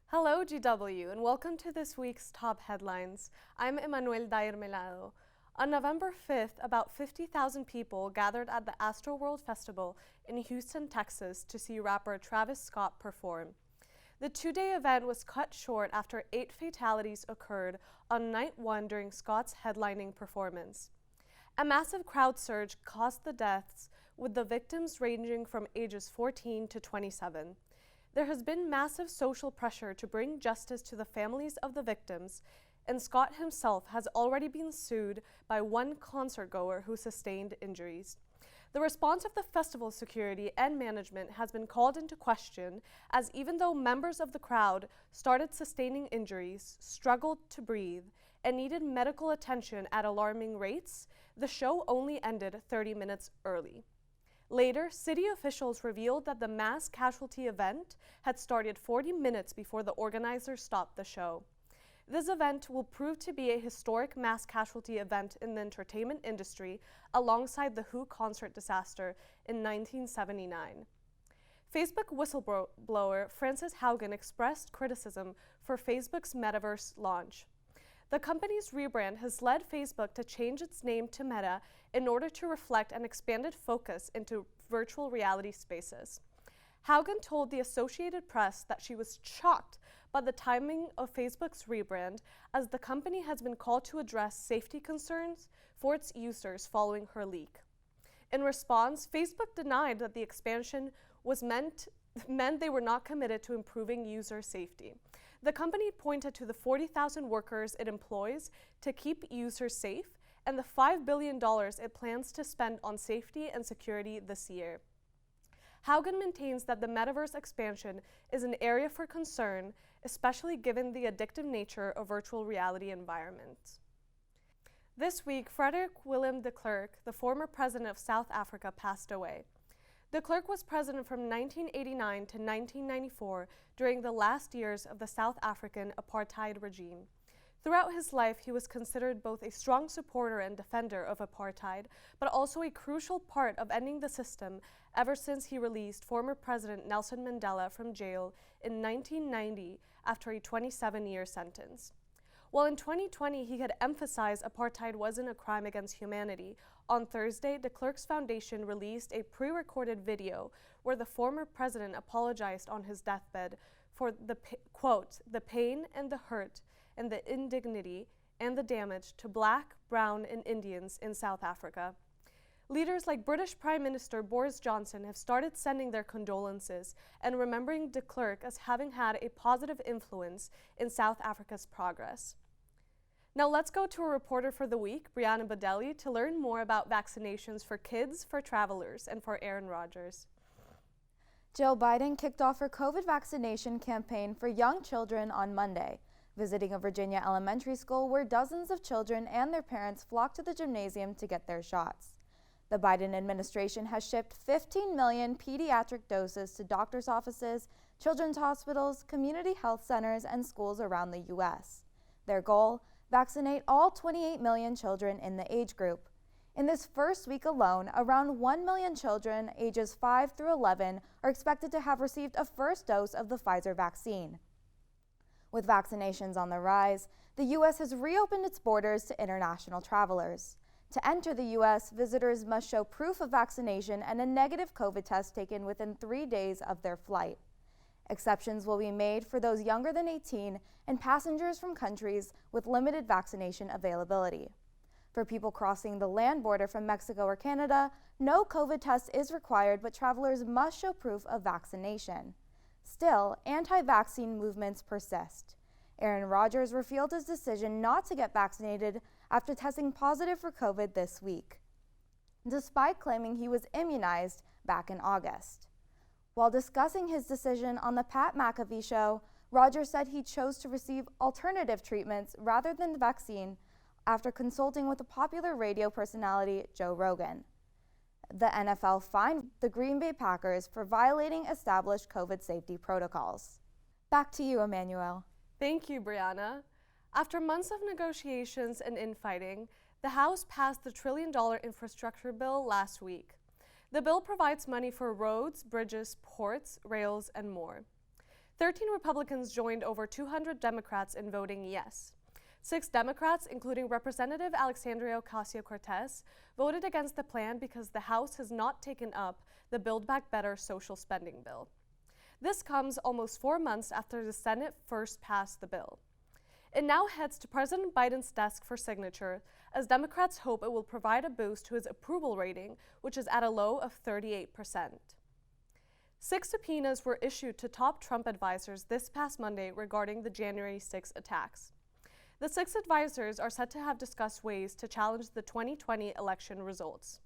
Hello, GW, and welcome to this week's Top Headlines. I'm Emmanuel Dair Melado. On November 5th, about 50,000 people gathered at the Astroworld Festival in Houston, Texas to see rapper Travis Scott perform. The two-day event was cut short after 8 fatalities occurred on night one during Scott's headlining performance. A massive crowd surge caused the deaths, with the victims ranging from ages 14 to 27. There has been massive social pressure to bring justice to the families of the victims, and Scott himself has already been sued by one concertgoer who sustained injuries. The response of the festival security and management has been called into question, as even though members of the crowd started sustaining injuries, struggled to breathe, and needed medical attention at alarming rates, the show only ended 30 minutes early. Later, city officials revealed that the mass casualty event had started 40 minutes before the organizers stopped the show. This event will prove to be a historic mass casualty event in the entertainment industry alongside the Who concert disaster in 1979. Facebook whistleblower Frances Haugen expressed criticism for Facebook's metaverse launch. The company's rebrand has led Facebook to change its name to Meta in order to reflect an expanded focus into virtual reality spaces. Haugen told the Associated Press that she was shocked by the timing of Facebook's rebrand, as the company has been called to address safety concerns for its users following her leak. In response, Facebook denied that the expansion meant they were not committed to improving user safety. The company pointed to the 40,000 workers it employs to keep users safe and the $5 billion it plans to spend on safety and security this year. Haugen maintains that the metaverse expansion is an area for concern, especially given the addictive nature of virtual reality environments. This week, Frederick Willem de Klerk, the former president of South Africa, passed away. De Klerk was president from 1989 to 1994 during the last years of the South African apartheid regime. Throughout his life, he was considered both a strong supporter and defender of apartheid, but also a crucial part of ending the system ever since he released former President Nelson Mandela from jail in 1990 after a 27-year sentence. While in 2020 he had emphasized apartheid wasn't a crime against humanity, on Thursday, de Klerk's foundation released a pre-recorded video where the former president apologized on his deathbed for the pain and the hurt and the indignity and the damage to Black, Brown, and Indians in South Africa. Leaders like British Prime Minister Boris Johnson have started sending their condolences and remembering de Klerk as having had a positive influence in South Africa's progress. Now let's go to a reporter for the week, Brianna Badelli, to learn more about vaccinations for kids, for travelers, and for Aaron Rodgers. Joe Biden kicked off her COVID vaccination campaign for young children on Monday, visiting a Virginia elementary school where dozens of children and their parents flocked to the gymnasium to get their shots. The Biden administration has shipped 15 million pediatric doses to doctors' offices, children's hospitals, community health centers, and schools around the U.S. Their goal? Vaccinate all 28 million children in the age group. In this first week alone, around 1 million children ages 5 through 11 are expected to have received a first dose of the Pfizer vaccine. With vaccinations on the rise, the U.S. has reopened its borders to international travelers. To enter the U.S., visitors must show proof of vaccination and a negative COVID test taken within 3 days of their flight. Exceptions will be made for those younger than 18 and passengers from countries with limited vaccination availability. For people crossing the land border from Mexico or Canada, no COVID test is required, but travelers must show proof of vaccination. Still, anti-vaccine movements persist. Aaron Rodgers revealed his decision not to get vaccinated after testing positive for COVID this week, despite claiming he was immunized back in August. While discussing his decision on the Pat McAfee show, Rodgers said he chose to receive alternative treatments rather than the vaccine after consulting with the popular radio personality Joe Rogan. The NFL fined the Green Bay Packers for violating established COVID safety protocols. Back to you, Emmanuel. Thank you, Brianna. After months of negotiations and infighting, the House passed the $1 trillion infrastructure bill last week. The bill provides money for roads, bridges, ports, rails, and more. 13 Republicans joined over 200 Democrats in voting yes. 6 Democrats, including Representative Alexandria Ocasio-Cortez, voted against the plan because the House has not taken up the Build Back Better social spending bill. This comes almost 4 months after the Senate first passed the bill. It now heads to President Biden's desk for signature, as Democrats hope it will provide a boost to his approval rating, which is at a low of 38%. 6 subpoenas were issued to top Trump advisors this past Monday regarding the January 6 attacks. The 6 advisors are said to have discussed ways to challenge the 2020 election results.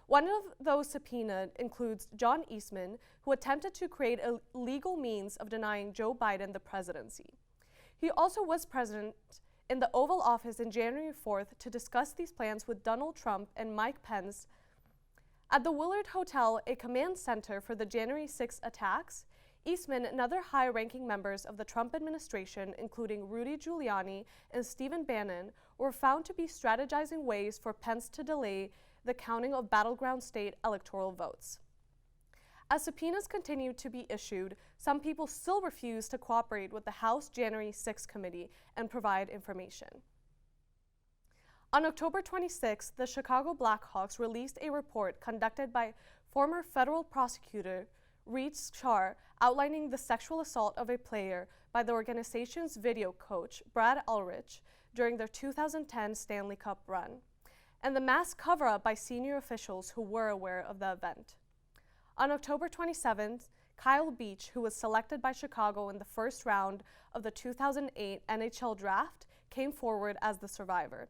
One of those subpoenaed includes John Eastman, who attempted to create a legal means of denying Joe Biden the presidency. He also was present in the Oval Office on January 4th to discuss these plans with Donald Trump and Mike Pence. At the Willard Hotel, a command center for the January 6 attacks, Eastman and other high-ranking members of the Trump administration, including Rudy Giuliani and Stephen Bannon, were found to be strategizing ways for Pence to delay the counting of battleground state electoral votes. As subpoenas continue to be issued, some people still refuse to cooperate with the House January 6 committee and provide information. On October 26, the Chicago Blackhawks released a report conducted by former federal prosecutor Reed Schar outlining the sexual assault of a player by the organization's video coach, Brad Ulrich, during their 2010 Stanley Cup run, and the mass cover-up by senior officials who were aware of the event. On October 27th, Kyle Beach, who was selected by Chicago in the first round of the 2008 NHL draft, came forward as the survivor.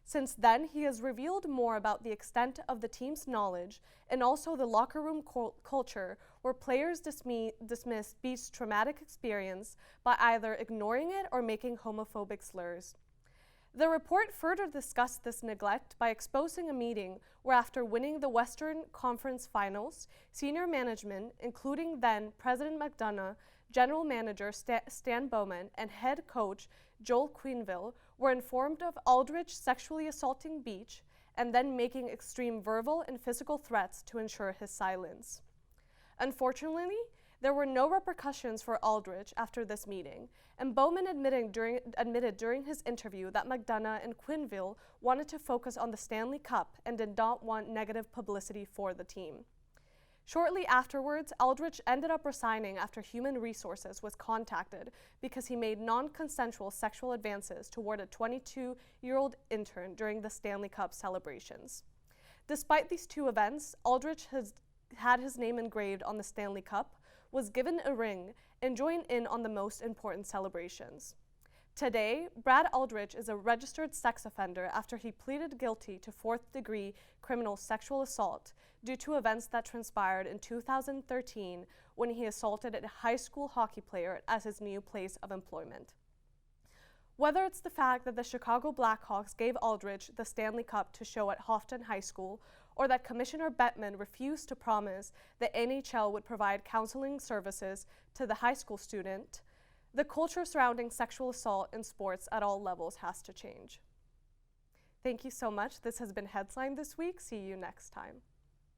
Since then, he has revealed more about the extent of the team's knowledge and also the locker room culture where players dismiss Beach's traumatic experience by either ignoring it or making homophobic slurs. The report further discussed this neglect by exposing a meeting where, after winning the Western Conference Finals, senior management, including then President McDonough, General Manager Stan Bowman, and head coach Joel Quenneville, were informed of Aldrich sexually assaulting Beach and then making extreme verbal and physical threats to ensure his silence. Unfortunately, there were no repercussions for Aldrich after this meeting, and Bowman admitted during his interview that McDonough and Quenneville wanted to focus on the Stanley Cup and did not want negative publicity for the team. Shortly afterwards, Aldrich ended up resigning after Human Resources was contacted because he made non-consensual sexual advances toward a 22-year-old intern during the Stanley Cup celebrations. Despite these 2 events, Aldrich has had his name engraved on the Stanley Cup, was given a ring, and joined in on the most important celebrations. Today, Brad Aldrich is a registered sex offender after he pleaded guilty to 4th-degree criminal sexual assault due to events that transpired in 2013 when he assaulted a high school hockey player at his new place of employment. Whether it's the fact that the Chicago Blackhawks gave Aldrich the Stanley Cup to show at Houghton High School, or that Commissioner Bettman refused to promise the NHL would provide counseling services to the high school student, the culture surrounding sexual assault in sports at all levels has to change. Thank you so much. This has been Headline This Week. See you next time.